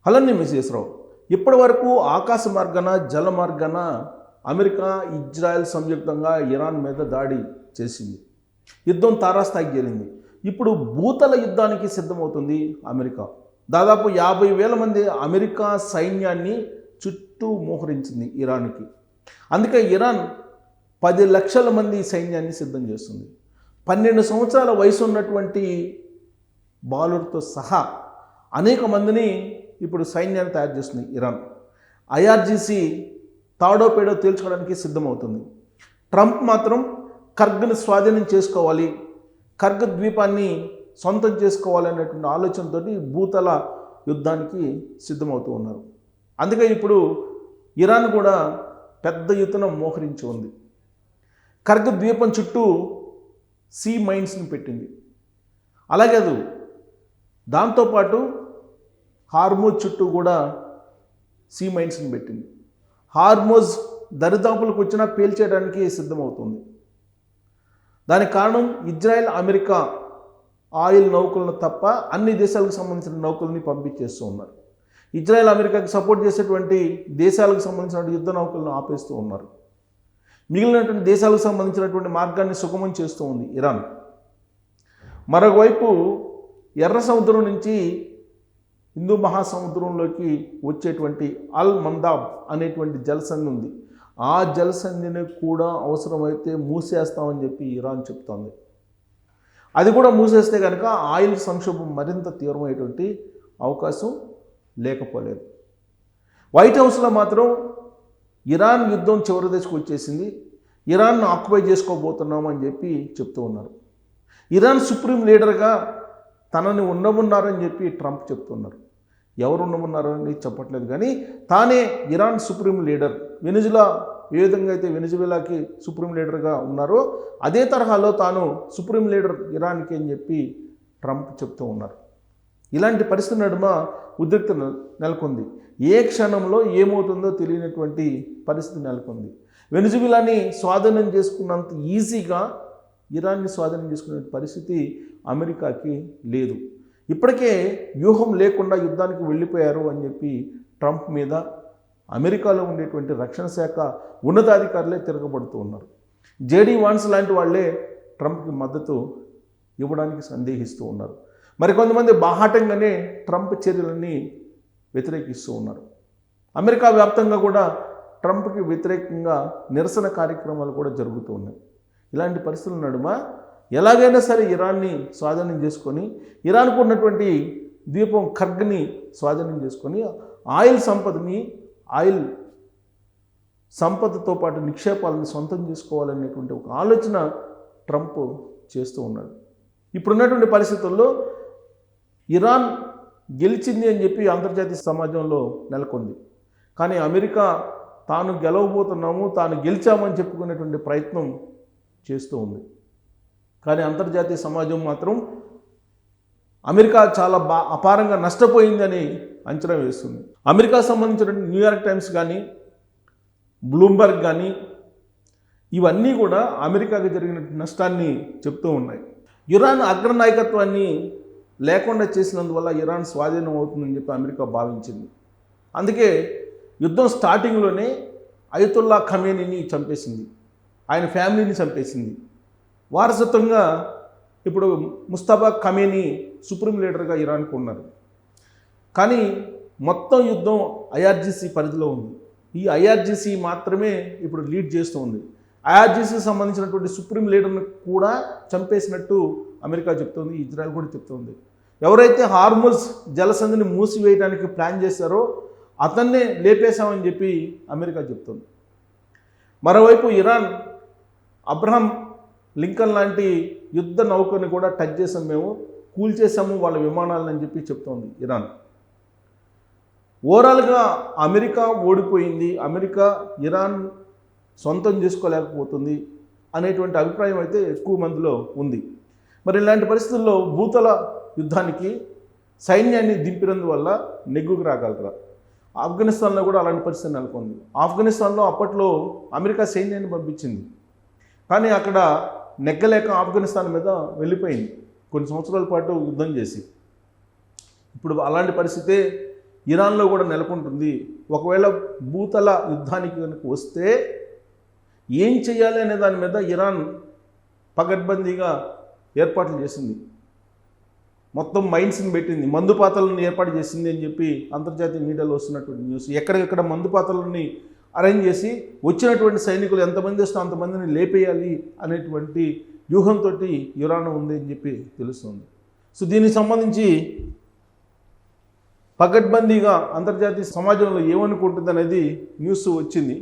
Hello నేను మిసేశ్వరరావు. ఇప్పటి వరకు ఆకాశ మార్గాన జల మార్గాన అమెరికా ఇజ్రాయెల్ సంయుక్తంగా ఇరాన్ మీద దాడి చేసింది. యుద్ధం తారాస్థాయికి చేరింది. ఇప్పుడు భూతల యుద్ధానికి సిద్ధమవుతుంది అమెరికా. దాదాపు 50,000 మంది అమెరికా సైన్యాన్ని చుట్టూ మోహరించింది ఇరాన్కి. అందుకే ఇరాన్ 10 లక్షల మంది సైన్యాన్ని సిద్ధం చేస్తుంది. 12 సంవత్సరాల వయసు ఉన్నటువంటి బాలులతో సహా అనేక మందిని ఇప్పుడు సైన్యాన్ని తయారు చేస్తుంది ఇరాన్. ఐఆర్జీసీ తాడో పేడో తేల్చుకోవడానికి సిద్ధమవుతుంది. ట్రంప్ మాత్రం కర్గ్ని స్వాధీనం చేసుకోవాలి, కర్గ్ ద్వీపాన్ని సొంతం చేసుకోవాలనేటువంటి ఆలోచనతో భూతల యుద్ధానికి సిద్ధమవుతూ ఉన్నారు. అందుకే ఇప్పుడు ఇరాన్ కూడా పెద్ద ఎత్తున మోహరించి ఉంది. కర్గ్ ద్వీపం చుట్టూ సీ మైన్స్ని పెట్టింది. అలాగే దాంతోపాటు హార్మోజ్ చుట్టూ కూడా సీ మైన్స్ని పెట్టింది. హార్మోజ్ దరిదాపులకు వచ్చినా పేల్చేయడానికి సిద్ధమవుతుంది. దానికి కారణం ఇజ్రాయెల్ అమెరికా ఆయిల్ నౌకలను తప్ప అన్ని దేశాలకు సంబంధించిన నౌకల్ని పంపించేస్తూ ఉన్నారు. ఇజ్రాయెల్ అమెరికాకి సపోర్ట్ చేసేటువంటి దేశాలకు సంబంధించిన యుద్ధ నౌకలను ఆపేస్తూ ఉన్నారు. మిగిలినటువంటి దేశాలకు సంబంధించినటువంటి మార్గాన్ని సుగమం చేస్తూ ఉంది ఇరాన్. మరోవైపు ఎర్ర సముద్రం నుంచి హిందూ మహాసముద్రంలోకి వచ్చేటువంటి అల్ మందాబ్ అనేటువంటి జలసంధి ఉంది. ఆ జలసంధిని కూడా అవసరమైతే మూసేస్తామని చెప్పి ఇరాన్ చెప్తోంది. అది కూడా మూసేస్తే కనుక ఆయిల్ సంక్షోభం మరింత తీవ్రమైనటువంటి అవకాశం లేకపోలేదు. వైట్ హౌస్లో మాత్రం ఇరాన్ యుద్ధం చివరి దశకు వచ్చేసింది, ఇరాన్ను ఆక్యుపై చేసుకోబోతున్నాము అని చెప్పి చెప్తూ ఉన్నారు. ఇరాన్ సుప్రీం లీడర్గా తనని ఉండమన్నారని చెప్పి ట్రంప్ చెప్తున్నారు. ఎవరు ఉండమన్నారని చెప్పట్లేదు, కానీ తానే ఇరాన్ సుప్రీం లీడర్. వెనిజులా ఏ విధంగా అయితే వెనిజులాకి సుప్రీం లీడర్గా ఉన్నారో అదే తరహాలో తాను సుప్రీం లీడర్ ఇరాన్కి అని చెప్పి ట్రంప్ చెప్తూ ఉన్నారు. ఇలాంటి పరిస్థితి నడుమ ఉద్రిక్తత నెలకొంది. ఏ క్షణంలో ఏమవుతుందో తెలియనటువంటి పరిస్థితి నెలకొంది. వెనిజులాని స్వాధీనం చేసుకున్నంత ఈజీగా ఇరాన్ని స్వాధీనం చేసుకునే పరిస్థితి అమెరికాకి లేదు. ఇప్పటికే వ్యూహం లేకుండా యుద్ధానికి వెళ్ళిపోయారు అని చెప్పి ట్రంప్ మీద అమెరికాలో ఉండేటువంటి రక్షణ శాఖ ఉన్నతాధికారులే తిరగబడుతూ ఉన్నారు. జేడీ వాన్స్ లాంటి వాళ్ళే ట్రంప్కి మద్దతు ఇవ్వడానికి సందేహిస్తూ ఉన్నారు. మరికొంతమంది బాహాటంగానే ట్రంప్ చర్యలని వ్యతిరేకిస్తూ ఉన్నారు. అమెరికా వ్యాప్తంగా కూడా ట్రంప్కి వ్యతిరేకంగా నిరసన కార్యక్రమాలు కూడా జరుగుతూ ఉన్నాయి. ఇలాంటి పరిస్థితుల నడుమ ఎలాగైనా సరే ఇరాన్ని స్వాధీనం చేసుకొని ఇరాన్కు ఉన్నటువంటి ద్వీపం కర్గ్ని స్వాధీనం చేసుకొని ఆయిల్ సంపదతో పాటు నిక్షేపాలను సొంతం చేసుకోవాలనేటువంటి ఒక ఆలోచన ట్రంప్ చేస్తూ ఉన్నాడు. ఇప్పుడున్నటువంటి పరిస్థితుల్లో ఇరాన్ గెలిచింది అని చెప్పి అంతర్జాతీయ సమాజంలో నెలకొంది. కానీ అమెరికా తాను గెలవబోతున్నాము, తాను గెలిచామని చెప్పుకునేటువంటి ప్రయత్నం చేస్తూ ఉంది. కానీ అంతర్జాతీయ సమాజం మాత్రం అమెరికా చాలా అపారంగా నష్టపోయిందని అంచనా వేస్తుంది. అమెరికా సంబంధించిన న్యూయార్క్ టైమ్స్ కానీ బ్లూంబర్గ్ కానీ ఇవన్నీ కూడా అమెరికాకి జరిగిన నష్టాన్ని చెప్తూ ఉన్నాయి. ఇరాన్ అగ్రనాయకత్వాన్ని లేకుండా చేసినందువల్ల ఇరాన్ స్వాధీనం అవుతుందని చెప్పి అమెరికా భావించింది. అందుకే యుద్ధం స్టార్టింగ్లోనే అయతుల్లా ఖమేనీని చంపేసింది, ఆయన ఫ్యామిలీని చంపేసింది. వారసత్వంగా ఇప్పుడు ముస్తఫా ఖమేనీ సుప్రీం లీడర్గా ఇరాన్కు ఉన్నారు. కానీ మొత్తం యుద్ధం ఐఆర్జీసీ పరిధిలో ఉంది. ఈ ఐఆర్జీసీ మాత్రమే ఇప్పుడు లీడ్ చేస్తూ ఉంది. ఐఆర్జీసీకి సంబంధించినటువంటి సుప్రీం లీడర్ని కూడా చంపేసినట్టు అమెరికా చెప్తుంది, ఇజ్రాయెల్ కూడా చెప్తుంది. ఎవరైతే హార్మోజ్ జలసంధిని మూసివేయడానికి ప్లాన్ చేశారో అతన్నే లేపేశామని చెప్పి అమెరికా చెప్తుంది. మరోవైపు ఇరాన్ అబ్రహం లింకన్ లాంటి యుద్ధ నౌకని కూడా టచ్ చేసాం, మేము కూల్చేసాము వాళ్ళ విమానాలను అని చెప్పి చెప్తోంది ఇరాన్. ఓవరాల్గా అమెరికా ఓడిపోయింది, అమెరికా ఇరాన్ సొంతం చేసుకోలేకపోతుంది అనేటువంటి అభిప్రాయం అయితే ఎక్కువ మందిలో ఉంది. మరి ఇలాంటి పరిస్థితుల్లో భూతల యుద్ధానికి సైన్యాన్ని దింపినందువల్ల నెగ్గుకు రాగలరా? ఆఫ్ఘనిస్తాన్లో కూడా అలాంటి పరిస్థితి నెలకొంది. ఆఫ్ఘనిస్తాన్లో అప్పట్లో అమెరికా సైన్యాన్ని పంపించింది, కానీ అక్కడ నెగ్గలేక ఆఫ్ఘనిస్తాన్ మీద వెళ్ళిపోయింది కొన్ని సంవత్సరాల పాటు యుద్ధం చేసి. ఇప్పుడు అలాంటి పరిస్థితే ఇరాన్లో కూడా నెలకొంటుంది. ఒకవేళ భూతల యుద్ధానికి కనుక వస్తే ఏం చేయాలి అనే దాని మీద ఇరాన్ పకడ్బందీగా ఏర్పాట్లు చేసింది, మొత్తం మైండ్స్ని పెట్టింది, మందుపాతలను ఏర్పాటు చేసింది అని చెప్పి అంతర్జాతీయ మీడియాలో వస్తున్నటువంటి న్యూస్. ఎక్కడెక్కడ మందుపాతలని అరేంజ్ చేసి వచ్చినటువంటి సైనికులు ఎంతమంది వస్తే అంతమందిని లేపేయాలి అనేటువంటి వ్యూహంతో ఇరాన్ ఉంది అని చెప్పి తెలుస్తుంది. సో దీనికి సంబంధించి పకడ్బందీగా అంతర్జాతీయ సమాజంలో ఏమనుకుంటుంది అనేది న్యూస్ వచ్చింది.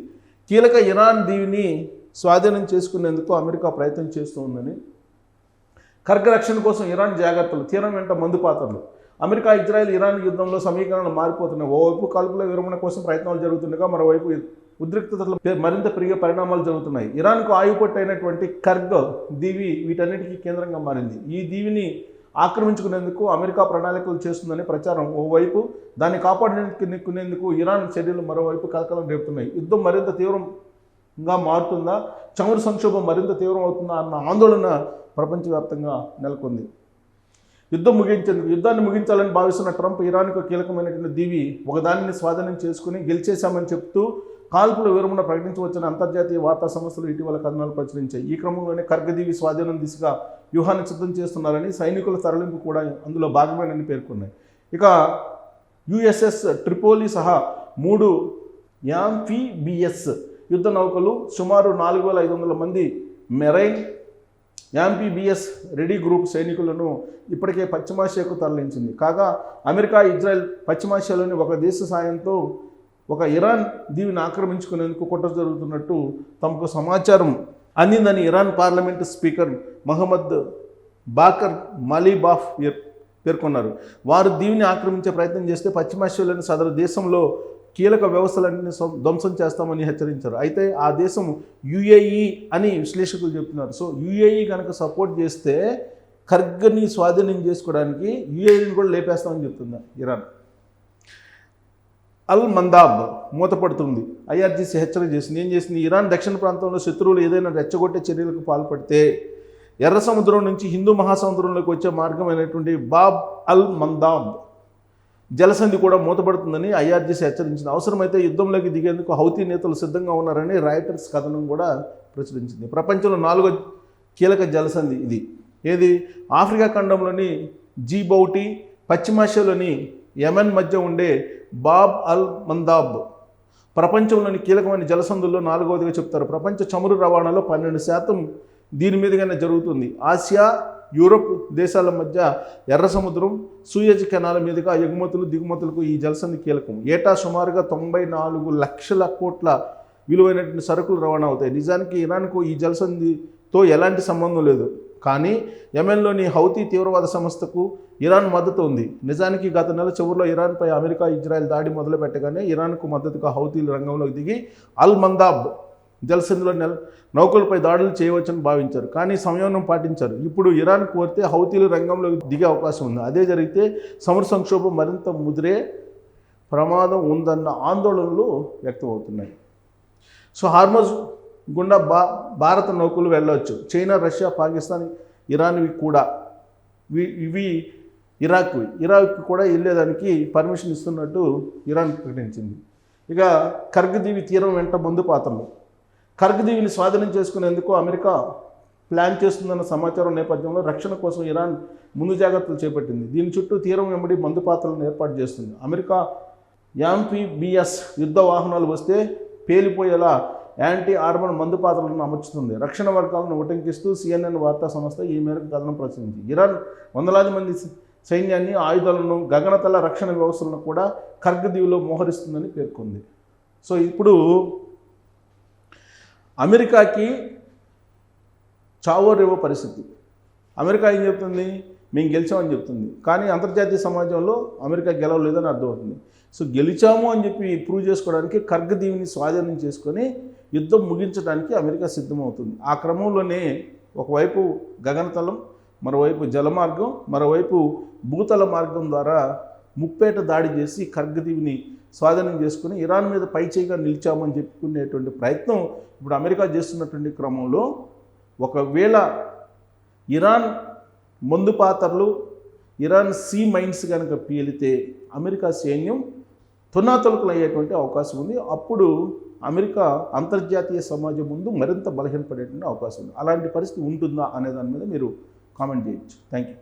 కీలక ఇరాన్ దీవిని స్వాధీనం చేసుకునేందుకు అమెరికా ప్రయత్నం చేస్తూ ఉందని, కర్గ రక్షణ కోసం ఇరాన్ జాగ్రత్తలు, తీరం వెంట మందుపాత్రలు. అమెరికా ఇజ్రాయెల్ ఇరాన్ యుద్ధంలో సమీకరణలు మారిపోతున్నాయి. ఓవైపు కాల్పుల విరమణ కోసం ప్రయత్నాలు జరుగుతుండగా మరోవైపు ఉద్రిక్తతలు మరింత పెరిగే పరిణామాలు జరుగుతున్నాయి. ఇరాన్కు ఆయుపట్టు అయినటువంటి కర్గ్ దీవి వీటన్నిటికీ కేంద్రంగా మారింది. ఈ దీవిని ఆక్రమించుకునేందుకు అమెరికా ప్రణాళికలు చేస్తుందని ప్రచారం ఓవైపు, దాన్ని కాపాడుకునేందుకు ఇరాన్ చర్యలు మరోవైపు కలకలం రేపుతున్నాయి. యుద్ధం మరింత తీవ్రంగా మారుతుందా, చమురు సంక్షోభం మరింత తీవ్రం అవుతుందా అన్న ఆందోళన ప్రపంచవ్యాప్తంగా నెలకొంది. యుద్ధాన్ని ముగించాలని భావిస్తున్న ట్రంప్ ఇరాన్కు కీలకమైనటువంటి దీవి ఒకదానిని స్వాధీనం చేసుకుని గెలిచేశామని చెప్తూ కాల్పుల విరమణ ప్రకటించవచ్చని అంతర్జాతీయ వార్తా సంస్థలు ఇటీవల కథనాలు ప్రచురించాయి. ఈ క్రమంలోనే కర్గదీవి స్వాధీనం దిశగా వ్యూహాన్ని సిద్ధం చేస్తున్నారని, సైనికుల తరలింపు కూడా అందులో భాగమేనని పేర్కొన్నాయి. ఇక యుఎస్ఎస్ ట్రిపోలి సహా 3 యాంఫీబియస్ యుద్ధ నౌకలు, సుమారు 4500 మంది మెరైన్ యాంఫీబియస్ రెడీ గ్రూప్ సైనికులను ఇప్పటికే పశ్చిమాసియాకు తరలించింది. కాగా అమెరికా ఇజ్రాయెల్ పశ్చిమాసియాలోని ఒక దేశ సాయంతో ఒక ఇరాన్ దీవిని ఆక్రమించుకునేందుకు కుట్ర జరుగుతున్నట్టు తమకు సమాచారం అందిందని Iran parliament speaker Mohammad Bagher Ghalibaf పేర్కొన్నారు. వారు దీవిని ఆక్రమించే ప్రయత్నం చేస్తే పశ్చిమాసియాలోని సదరు దేశంలో కీలక వ్యవస్థలన్నీ ధ్వంసం చేస్తామని హెచ్చరించారు. అయితే ఆ దేశం యుఏఈ అని విశ్లేషకులు చెప్తున్నారు. సో యుఏఈ కనుక సపోర్ట్ చేస్తే కర్గ్ని స్వాధీనం చేసుకోవడానికి యుఏఈని కూడా లేపేస్తామని చెప్తుంది ఇరాన్. అల్ మందాబ్ మూతపడుతుంది. ఐఆర్జీసీ హెచ్చరిక చేసింది. ఏం చేసింది? ఇరాన్ దక్షిణ ప్రాంతంలో శత్రువులు ఏదైనా రెచ్చగొట్టే చర్యలకు పాల్పడితే ఎర్ర సముద్రం నుంచి హిందూ మహాసముద్రంలోకి వచ్చే మార్గమైనటువంటి బాబ్ అల్ మందాబ్ జలసంధి కూడా మూతపడుతుందని ఐఆర్జీసీ హెచ్చరించింది. అవసరమైతే యుద్ధంలోకి దిగేందుకు హౌతీ నేతలు సిద్ధంగా ఉన్నారని రాయిటర్స్ కథనం కూడా ప్రచురించింది. ప్రపంచంలో 4వ కీలక జలసంధి ఇది. ఏది? ఆఫ్రికా ఖండంలోని జీబౌటి, పశ్చిమాసియాలోని యెమెన్ మధ్య ఉండే బాబ్ అల్ మందాబ్ ప్రపంచంలోని కీలకమైన జలసంధుల్లో 4వదిగా చెప్తారు. ప్రపంచ చమురు రవాణాలో 12% దీని మీదుగానే జరుగుతుంది. ఆసియా, యూరోప్ దేశాల మధ్య ఎర్ర సముద్రం, సూయజ్ కెనాల మీదుగా ఎగుమతులు దిగుమతులకు ఈ జలసంధి కీలకం. ఏటా సుమారుగా 94 లక్షల కోట్ల విలువైనటువంటి సరుకులు రవాణా అవుతాయి. నిజానికి ఇరాన్కు ఈ జలసంధితో ఎలాంటి సంబంధం లేదు. కానీ యెమెన్లోని హౌతీ తీవ్రవాద సంస్థకు ఇరాన్ మద్దతు ఉంది. నిజానికి గత నెల చివరిలో ఇరాన్పై అమెరికా ఇజ్రాయెల్ దాడి మొదలుపెట్టగానే ఇరాన్కు మద్దతుగా హౌతీలు రంగంలోకి దిగి అల్ మందాబ్ జలసంధిలో నౌకలపై దాడులు చేయవచ్చని భావించారు. కానీ సంయమనం పాటించారు. ఇప్పుడు ఇరాన్ కోరితే హౌతీలు రంగంలోకి దిగే అవకాశం ఉంది. అదే జరిగితే సముద్ర సంక్షోభం మరింత ముదిరే ప్రమాదం ఉందన్న ఆందోళనలు వ్యక్తమవుతున్నాయి. సో హార్మజ్ గుండా భారత నౌకలు వెళ్ళవచ్చు. చైనా, రష్యా, పాకిస్తాన్, ఇరాన్వి కూడా ఇవి ఇరాక్ కూడా వెళ్ళేదానికి పర్మిషన్ ఇస్తున్నట్టు ఇరాన్ ప్రకటించింది. ఇక కర్గ్ దీవి తీరం వెంట మందుపాత్రలు. కర్గ్ దీవిని స్వాధీనం చేసుకునేందుకు అమెరికా ప్లాన్ చేస్తుందన్న సమాచారం నేపథ్యంలో రక్షణ కోసం ఇరాన్ ముందు జాగ్రత్తలు చేపట్టింది. దీని చుట్టూ తీరం వెంబడి మందుపాత్రలను ఏర్పాటు చేస్తుంది. అమెరికా యాంఫీబియస్ యుద్ధ వాహనాలు వస్తే పేలిపోయేలా యాంటీ ఆర్మర్ మందుపాత్రలను అమర్చుతుంది. రక్షణ వర్గాలను ఉటంకిస్తూ CNN వార్తా సంస్థ ఈ మేరకు కథనం ప్రచురించింది. ఇరాన్ వందలాది మంది సైన్యాన్ని, ఆయుధాలను, గగనతల రక్షణ వ్యవస్థలను కూడా కర్గ్ దీవిలో మోహరిస్తుందని పేర్కొంది. సో ఇప్పుడు అమెరికాకి చావోరేవో పరిస్థితి. అమెరికా ఏం చెప్తుంది? మేము గెలిచామని చెప్తుంది. కానీ అంతర్జాతీయ సమాజంలో అమెరికా గెలవలేదని అర్థమవుతుంది. సో గెలిచాము అని చెప్పి ప్రూవ్ చేసుకోవడానికి కర్గ్ దీవిని స్వాధీనం చేసుకొని యుద్ధం ముగించడానికి అమెరికా సిద్ధమవుతుంది. ఆ క్రమంలోనే ఒకవైపు గగనతలం, మరోవైపు జలమార్గం, మరోవైపు భూతల మార్గం ద్వారా ముప్పేట దాడి చేసి కర్గ్ దీవిని స్వాధీనం చేసుకుని ఇరాన్ మీద పైచేయిగా నిలిచామని చెప్పుకునేటువంటి ప్రయత్నం ఇప్పుడు అమెరికా చేస్తున్నటువంటి క్రమంలో ఒకవేళ ఇరాన్ మందుపాత్రలు, ఇరాన్ సీ మైన్స్ కనుక పేలితే అమెరికా సైన్యం తునాతులకలు అయ్యేటువంటి అవకాశం ఉంది. అప్పుడు అమెరికా అంతర్జాతీయ సమాజం ముందు మరింత బలహీనపడేటువంటి అవకాశం ఉంది. అలాంటి పరిస్థితి ఉంటుందా అనే దాని మీద మీరు కామెంట్ చేయొచ్చు. Thank you.